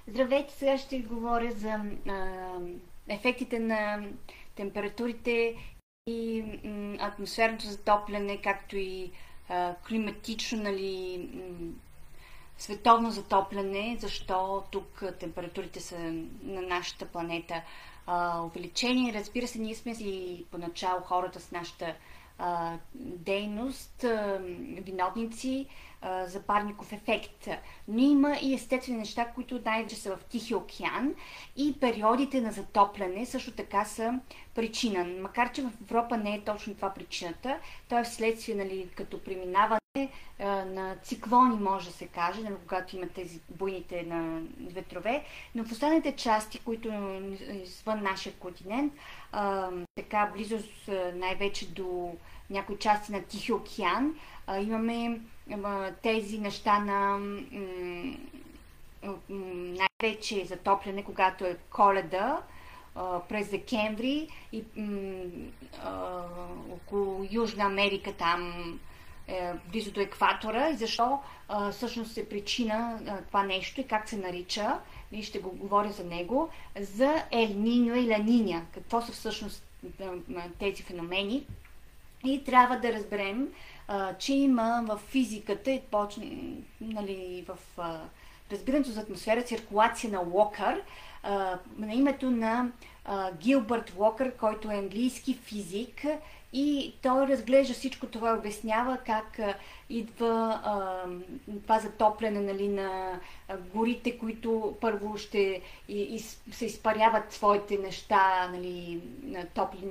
Здравейте, сега ще говоря за ефектите на температурите и атмосферното затопляне, както и климатично, нали, световно затопляне, защо тук температурите са на нашата планета увеличени. Разбира се, ние сме и поначало хората с нашата дейност, виновници за парников ефект. Но има и естествени неща, които най-вече са в Тихия океан, и периодите на затопляне също така са причина. Макар че в Европа не е точно това причината, то е вследствие, нали, като преминаване на циклони, може да се каже, когато има тези буйните на ветрове, но в останалите части, които извън нашия континент, така близо най-вече до някои части на Тихия океан, имаме тези неща на най-вече затопляне, когато е Коледа през декември и около Южна Америка, там близо до екватора, и защо всъщност е причина това нещо и как се нарича, и ще го говоря за него, за Ел Ниньо и Ла Ниня. Какво са всъщност тези феномени? И трябва да разберем, че има в физиката и нали, в разбирането за атмосфера циркулация на Уокър, на името на Гилбърт Уокър, който е английски физик, и той разглежда всичко това, обяснява как идва това затопляне, нали, на горите, които първо ще се изпаряват своите неща, нали,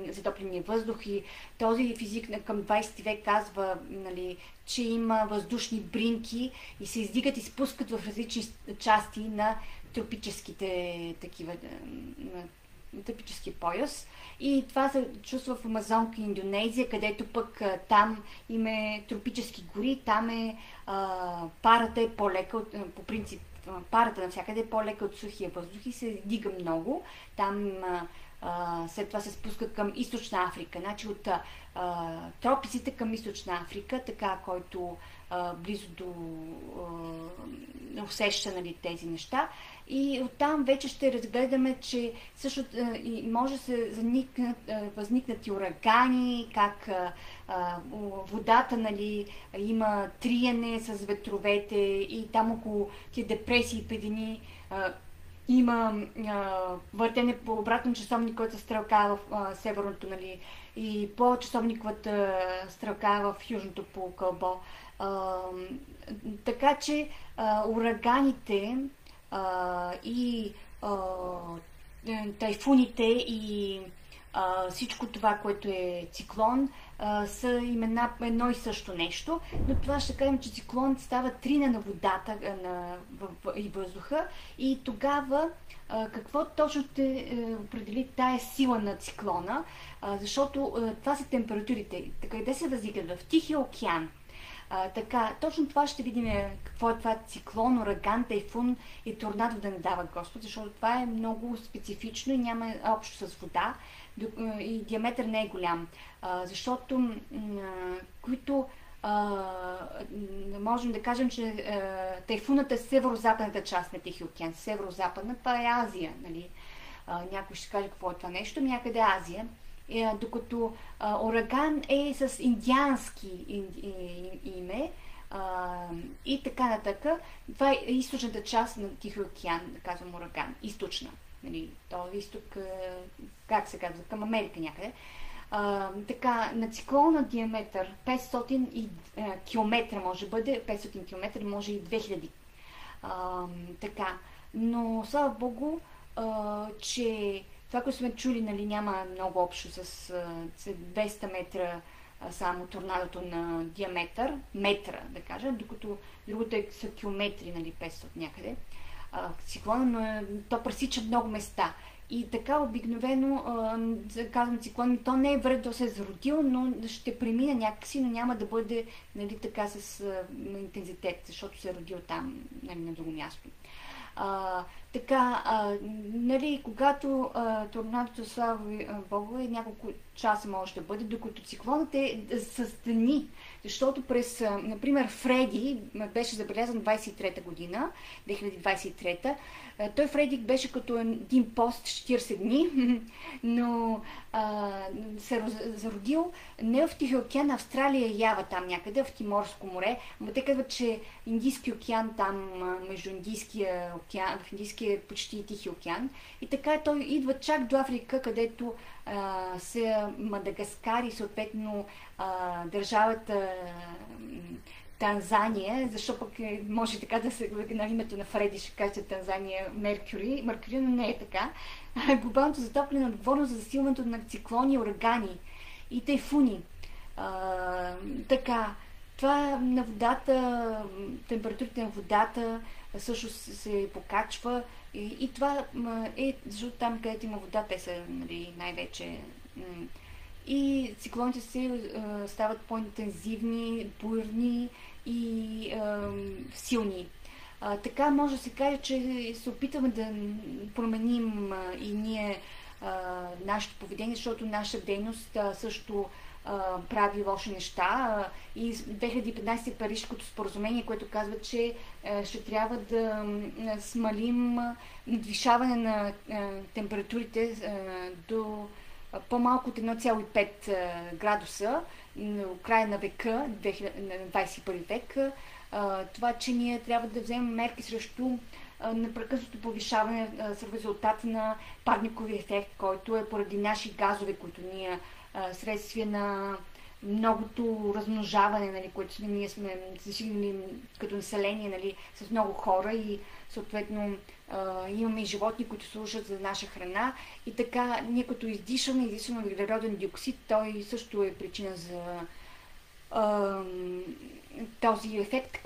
затопления въздух, и този физик към 20 век казва, нали, че има въздушни бринки и се издигат и спускат в различни части на тропическите такива, тропически пояс. И това се чувства в Амазонка и Индонезия, където пък там има тропически гори, там парата е по-лека, по принцип парата навсякъде е по-лека от сухия въздух и се дига много. Там след това се спуска към Източна Африка. Значи от тропиците към Източна Африка, така, който близо до усеща, нали, тези неща. И оттам вече ще разгледаме, че също може да се възникнат и урагани, как водата, нали, има триене с ветровете, и там около тия депресии предини има въртене по обратно часовниковата стрелка в северното, нали, и по часовниковата стрелка в южното полукълбо. Така че ураганите и тайфуните и всичко това, което е циклон, са имена едно и също нещо, но това ще кажем, че циклон става трина на водата и въздуха, и тогава какво точно ще определи тая сила на циклона, защото това са температурите. Така, къде се възникнат? В Тихия океан. Така, точно това ще видим, какво е това циклон, ураган, тайфун и торнадо, да не дава Господ, защото това е много специфично и няма общо с вода, и диаметър не е голям, защото които можем да кажем, че тайфунът е северо-западната част на Тихия океан. Северо-западна, това е Азия, нали? Някой ще каже какво е това нещо, някъде Азия. Докато ураган е с индиански име, и така нататък. Това е източната част на Тихия океан, да казвам ураган. Източна. Нали, то е изток, как се казва, към Америка някъде. Така, на циклона диаметър 500 км може да бъде, 500 км, може и 2000. Така, но слава Богу, че това, което сме чули, нали, няма много общо с 200 метра само торнадото на диаметър, метра, да кажа, докато другото са километри, нали, 500 някъде. Циклона, но то пресича много места. И така обикновено, казвам циклон, то не е вред да се е зародил, но ще премине някакси, но няма да бъде, нали, така с интензитет, защото се е родил там, нали, на друго място. Така, нали, когато торнадото, слава Богу, няколко часа може да бъде, докато циклонът е с дни. Защото през, например, Фреди беше забелязан 23-та година, 2023-та. Той Фреди беше като един пост 40 дни, но се зародил не в Тихия океан, Австралия и Ява там някъде, в Тиморско море. Но те казват, че Индийски океан там, между Индийския океан, в Индийския е почти Тихи океан. И така той идва чак до Африка, където са Мадагаскар и съответно държавата Танзания, защото пък може така да се на името на Фреди ще каже Танзания Меркюри, но не е така. Глобалното затопляне е отговорно за засилването на циклони, урагани и тайфуни. Така, това на водата, температурите на водата също се покачва и това е, защото там, където има вода, те са, нали, най-вече и циклоните се стават по-интензивни, бурни и силни. Така може да се каже, че се опитваме да променим и ние нашето поведение, защото нашата дейност също прави лоши неща. И 2015 Парижското споразумение, което казва, че ще трябва да смалим надвишаване на температурите до по-малко от 1,5 градуса в края на века, 21 век. Това, че ние трябва да вземем мерки срещу непрекъснато повишаване с резултата на парниковия ефект, който е поради наши газове, които ние следствие на многото размножаване, нали, което ние сме зажигнали като население, нали, с много хора и съответно имаме и животни, които служат за наша храна и така ние като издишаме въглероден диоксид, той също е причина за този ефект,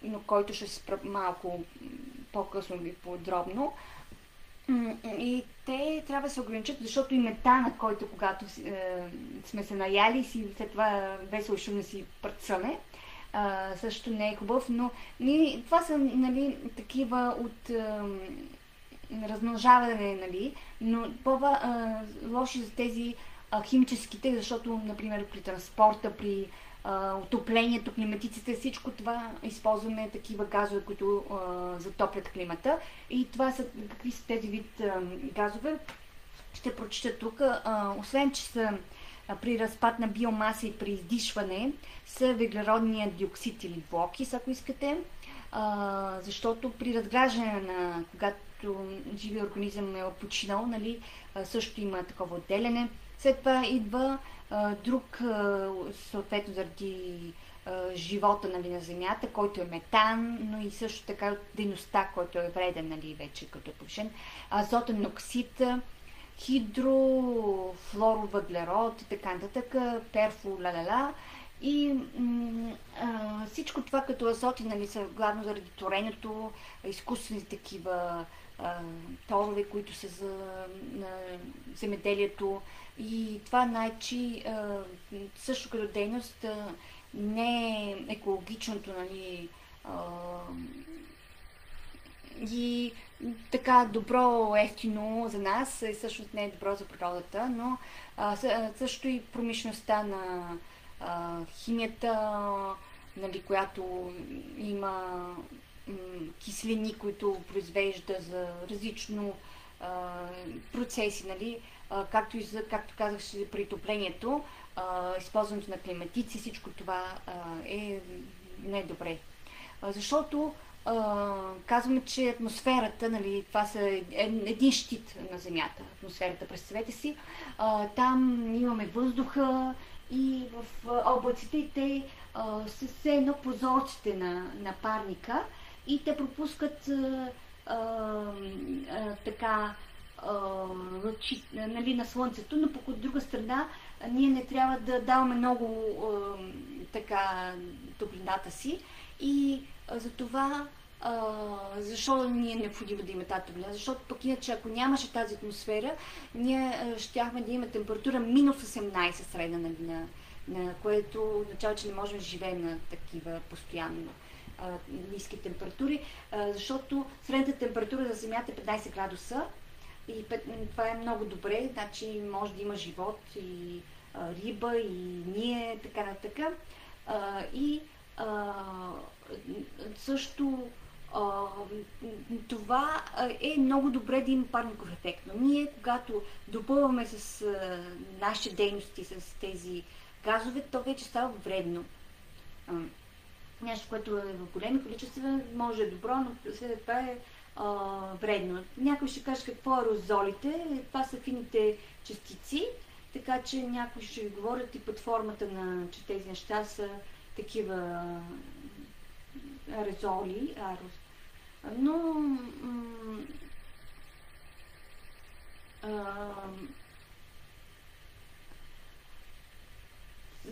на който ще се спра малко по-късно и подробно. И те трябва да се ограничат, защото и метана, който когато сме се наяли си след това весело шумно си пръцаме, също не е хубав, но това са, нали, такива от размножаване, нали, но по-лоши за тези химическите, защото, например, при транспорта, при отоплението, климатиците, всичко това използваме такива газове, които затоплят климата. И това са, какви са тези вид газове? Ще прочита тук. Освен, че са при разпад на биомаса и при издишване, са въглеродния диоксид или двуокис, ако искате, защото при разграждане на, когато живия организъм е починал, нали, също има такова отделяне. След това идва друг, съответно заради живота, нали, на Земята, който е метан, но и също така дейността, който е вреден, нали, вече като е повишен, азотен оксид, хидрофлоровъглерод и така нататък, перфо, и всичко това като азоти, нали, са главно заради торенето, изкуствени такива торове, които са за земеделието и това най-чи също като дейност не е екологичното, нали, и така добро, ефтино за нас и всъщност не е добро за природата, но също и промишлеността на химията, нали, която има киселини, които произвежда за различно процеси, нали, както и за, както казах, при топлението, използването на климатици, всичко това е не е добре. Защото казваме, че атмосферата, нали, това са един щит на Земята, атмосферата, представете си, там имаме въздуха и в облаците и те са все едно прозорците на парника и те пропускат така лъчи, нали, на Слънцето, но пък от друга страна ние не трябва да даваме много така топлината си и затова защо ни е необходимо да има тази топлина? Защото пък иначе, ако нямаше тази атмосфера, ние щяхме да има температура минус 18 средна, нали, на което означава, че не можем да живеем на такива постоянно ниски температури, защото средната температура за Земята е 15 градуса и това е много добре, значи може да има живот и риба и ние, така на така. И също това е много добре да има парников ефект. Но ние, когато допълваме с нашите дейности, с тези газове, то вече става вредно. Нещо, което е в големи количества, може да е добро, но след това е вредно. Някой ще каже какво е аерозолите. Това са фините частици, така че някои ще ви говорят и под формата на, че тези неща са такива аерозоли. Но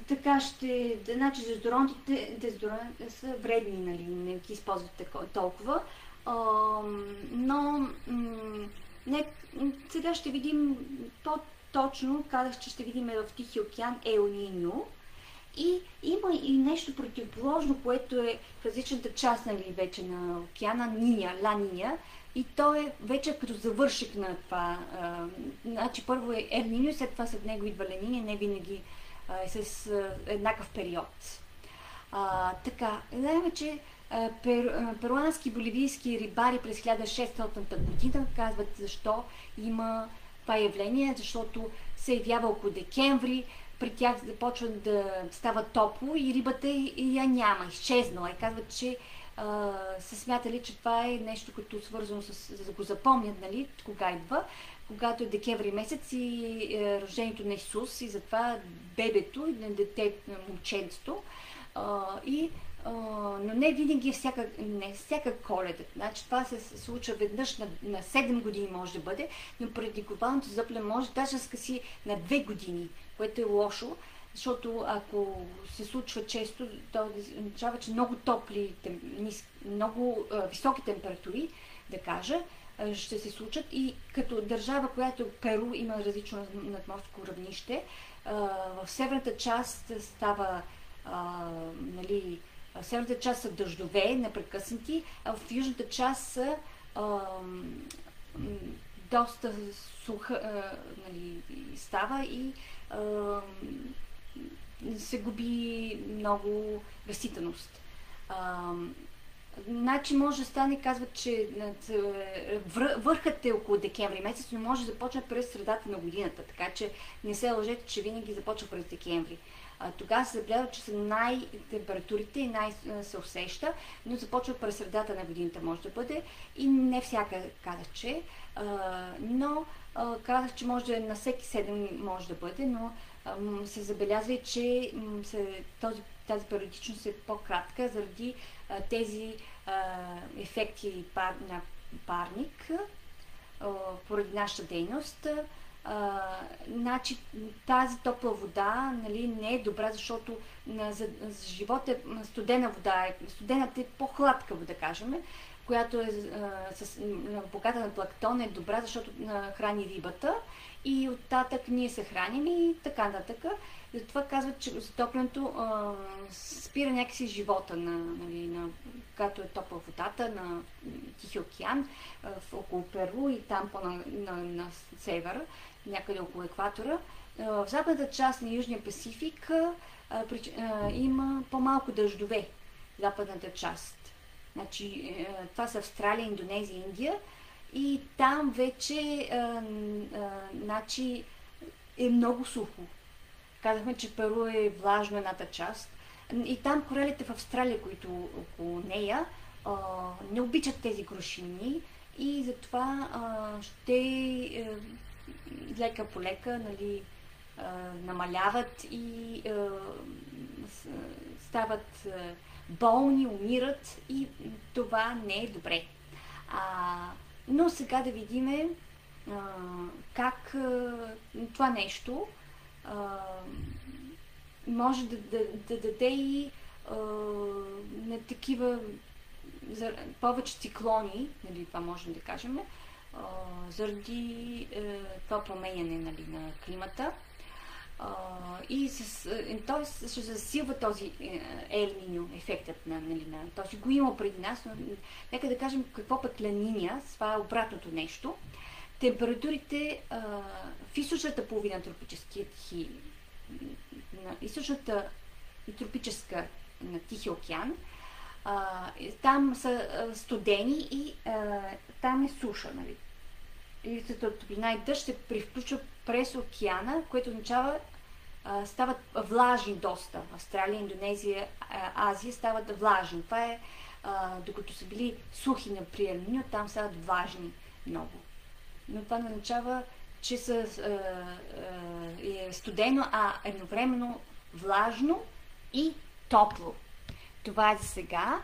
така ще, значи дезодорантите са вредни, нали, не ги използват толкова, но сега ще видим по-точно, казах, че ще видим в Тихия океан Ел Ниньо. И има и нещо противоположно, което е в различната част, нали, вече на океана, Ла Ниня. И то е вече като завършик на това. Значи първо е Ел Ниньо, след това след него идва Ла Ниня, не винаги е с еднакъв период. Така, знаем, че перуански боливийски рибари през 1600 година казват защо има това явление, защото се явява около декември, при тях започва да става топло и рибата я няма, изчезнала. И казват, че са смятали, че това е нещо, което е свързано с, за да го запомнят, нали, кога идва, когато е декември месец и рождението на Исус и затова бебето, на дете, на момченцето. Но не винаги всяка Коледа. Значи това се случва веднъж на 7 години може да бъде, но преди глобалното затопляне може даже да скъси на 2 години, което е лошо, защото ако се случва често, то означава, че много топли, много високи температури, да кажа, ще се случат и като държава, която Перу има различно надморско равнище, в северната част става нали, в северната част са дъждове, непрекъснати, а в южната част са доста суха, нали, става и се губи много растителност. Значи може да стане, казват, че върхът е около декември месец, но може да започне през средата на годината, така че не се лъжете, че винаги започва през декември. Тогава се забелязва, че са най-температурите и най-се усеща, но започва през средата на годината може да бъде и не всяка казах, че, но казах, че може да на всеки 7 може да бъде, но се забелязва, че тази периодичност е по-кратка заради тези ефекти на парник поради нашата дейност. Значи тази топла вода, нали, не е добра, защото за живота студена вода студената е по-хладка, да кажем, която е богата на планктон, е добра, защото храни рибата и оттатък ние се храним и така нататък. Затова казват, че затоплянето спира някакси живота когато е топла водата на Тихия океан, около Перу и там на север, някъде около екватора. В западната част на Южния Пасифик има по-малко дъждове. Западната част. Значи, това са Австралия, Индонезия, Индия. И там вече значи, е много сухо. Казахме, че Перу е влажно едната част. И там коралите в Австралия, които около нея, не обичат тези грошини и затова ще лека по лека, нали, намаляват и стават болни, умират и това не е добре. Но сега да видим как това нещо може да даде и на такива повече циклони, нали, това можем да кажем, заради това променяне, нали, на климата. Т.е. ще засилва този Ел Ниньо, ефектът на този го има преди нас, но нека да кажем какво пък Ла Ниня, това е обратното нещо. Температурите в източната половина на източната и тропическа на Тихия океан, там са студени и там е суша, нали. Литата топлина и дъжд се привключва през океана, което означава стават влажни доста. Австралия, Индонезия, Азия стават влажни. Това е, докато са били сухи на приемлено, там стават влажни много. Но това не означава, че са студено, а едновременно влажно и топло. Това е за сега.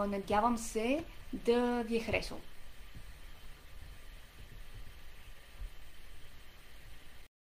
Надявам се да ви е харесало.